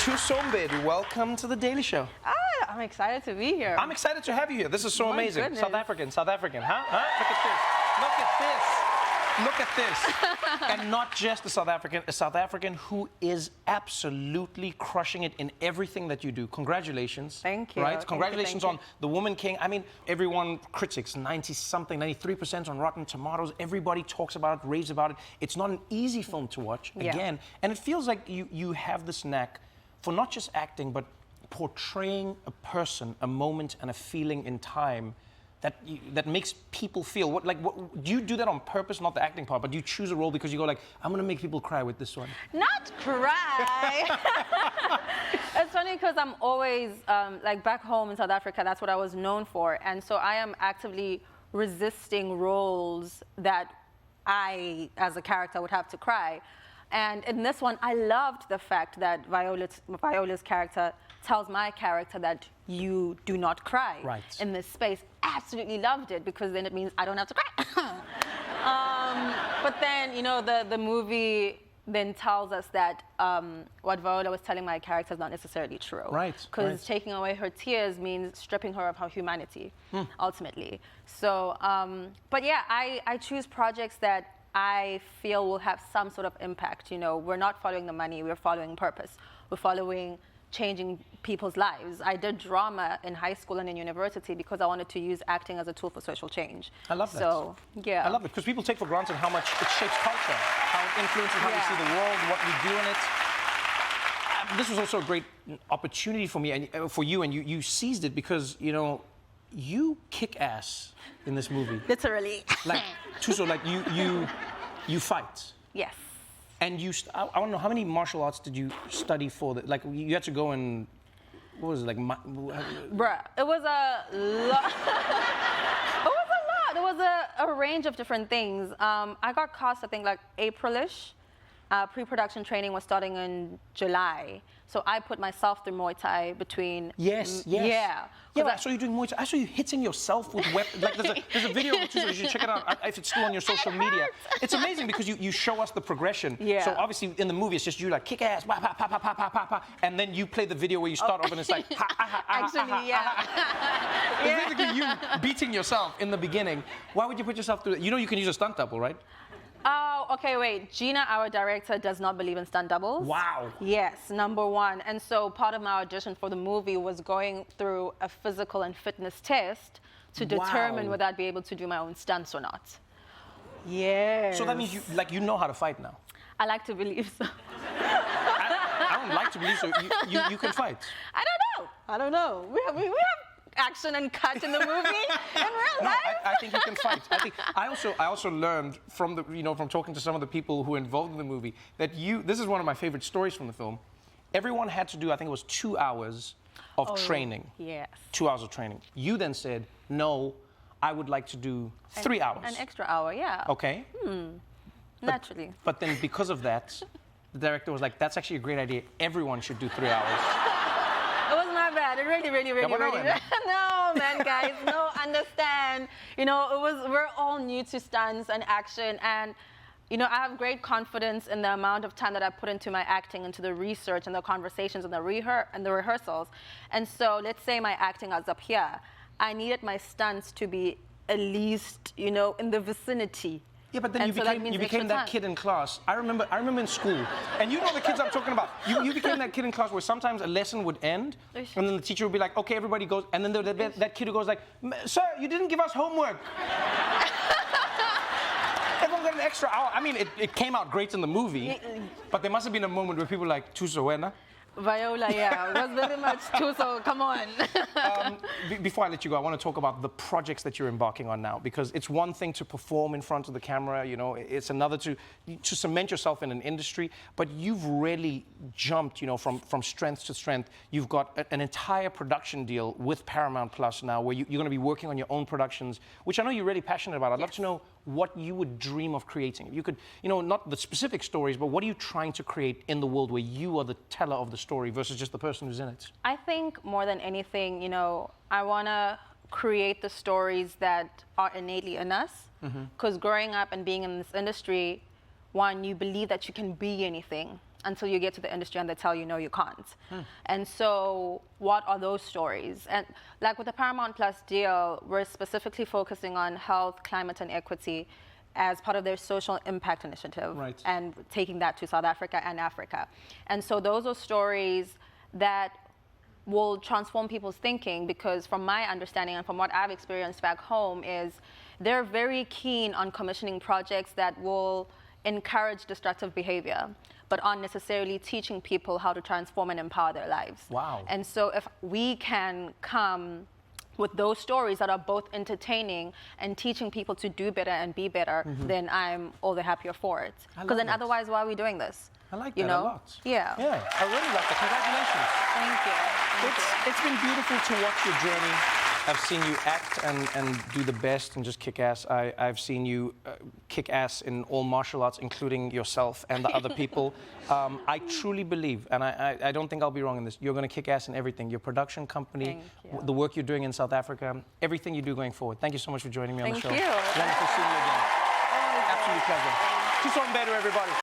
Thuso Mbedu, welcome to The Daily Show. I'm excited to be here. I'm excited to have you here. This is so My amazing. goodness. South African, huh? Look at this. And not just a South African who is absolutely crushing it in everything that you do. Congratulations. Thank you. Right? Congratulations Thank you. on The Woman King. I mean, everyone, critics, 90-something, 93% on Rotten Tomatoes. Everybody talks about it, raves about it. It's not an easy film to watch, again. And it feels like you have this knack for not just acting, but portraying a person, a moment, and a feeling in time that makes people feel. What do you do that on purpose? Not the acting part, but do you choose a role because you go like, I'm gonna make people cry with this one? Not cry. It's funny because I'm always like back home in South Africa. That's what I was known for, and so I am actively resisting roles that I, as a character, would have to cry. And in this one, I loved the fact that Viola's character tells my character that you do not cry in this space. Absolutely loved it, because then it means I don't have to cry. But then, you know, the movie then tells us that what Viola was telling my character is not necessarily true. Because taking away her tears means stripping her of her humanity, ultimately. So, but yeah, I choose projects that I feel will have some sort of impact. You know, we're not following the money, we're following purpose. We're following changing people's lives. I did drama in high school and in university because I wanted to use acting as a tool for social change. I love that. So, yeah. I love it, because people take for granted how much it shapes culture, how it influences how we see the world, what we do in it. This was also a great opportunity for me and for you, and you seized it because, you know, you kick ass in this movie. Literally. Like, Thuso, like you fight. Yes. And I want to know, how many martial arts did you study for? Like, you had to go and, what was it, like? Bruh, it was a lot. It was a range of different things. I got cast, I think, like April-ish. Pre-production training was starting in July. So I put myself through Muay Thai between... Yes. Yeah. Yeah, I saw you doing Muay Thai. I saw you hitting yourself with weapons. Like, there's a video of Thuso, you should check it out if it's still on your social media. It's amazing because you show us the progression. Yeah. So obviously in the movie it's just you like kick ass, pa pa pa pa pa pa pa pa, and then you play the video where you start off and it's like ha ha ha. Actually, yeah. It's basically you beating yourself in the beginning. Why would you put yourself through that? You know you can use a stunt double, right? Oh, okay, wait. Gina, our director, does not believe in stunt doubles. Wow. Yes, number one. And so part of my audition for the movie was going through a physical and fitness test to determine whether I'd be able to do my own stunts or not. Yes. So that means you know how to fight now. I like to believe so. I don't like to believe so. You can fight. I don't know. We have action and cut in the movie in real life. I think you can fight. I also learned from from talking to some of the people who were involved in the movie that this is one of my favorite stories from the film. Everyone had to do, I think it was 2 hours of training. Yes. 2 hours of training. You then said, no, I would like to do 3 hours. An extra hour, yeah. Okay. Naturally. But then because of that, the director was like, that's actually a great idea. Everyone should do 3 hours. It was not bad. It really. No, man, guys, no, understand. You know, we're all new to stunts and action, and you know, I have great confidence in the amount of time that I put into my acting, into the research and the conversations and the rehearsals. And so, let's say my acting was up here. I needed my stunts to be at least, you know, in the vicinity. Yeah, but then you became that kid in class. I remember in school, and you know the kids I'm talking about. You became that kid in class where sometimes a lesson would end, and then the teacher would be like, okay, everybody goes, and then that kid who goes like, sir, you didn't give us homework. Everyone got an extra hour. I mean, it came out great in the movie, but there must have been a moment where people were like, Thuso, wena? Viola, yeah, it was very much Thuso, come on. Before I let you go, I want to talk about the projects that you're embarking on now, because it's one thing to perform in front of the camera, you know, it's another to cement yourself in an industry, but you've really jumped, you know, from strength to strength. You've got an entire production deal with Paramount Plus now, where you're going to be working on your own productions, which I know you're really passionate about. I'd love to know what you would dream of creating. If you could, you know, not the specific stories, but what are you trying to create in the world where you are the teller of the story versus just the person who's in it? I think more than anything, you know, I want to create the stories that are innately in us. Because growing up and being in this industry, one, you believe that you can be anything. until you get to the industry and they tell you, no, you can't. And so what are those stories? And like with the Paramount Plus deal, we're specifically focusing on health, climate, and equity as part of their social impact initiative, Right. and taking that to South Africa and Africa. And so those are stories that will transform people's thinking, because from my understanding and from what I've experienced back home is they're very keen on commissioning projects that will encourage destructive behavior, but aren't necessarily teaching people how to transform and empower their lives. Wow. And so if we can come with those stories that are both entertaining and teaching people to do better and be better, then I'm all the happier for it. I Because love then it. otherwise, why are we doing this? I like You that know? a lot. Yeah. Yeah, I really like that. Congratulations. Thank you. Thank you. It's been beautiful to watch your journey. I've seen you act and do the best and just kick ass. I've seen you kick ass in all martial arts, including yourself and the other people. I truly believe, and I don't think I'll be wrong in this, you're going to kick ass in everything. Your production company, Thank you. the work you're doing in South Africa, everything you do going forward. Thank you so much for joining me on the Thank show. you. Wonderful seeing you again. Absolute pleasure. Thuso Mbedu, everybody.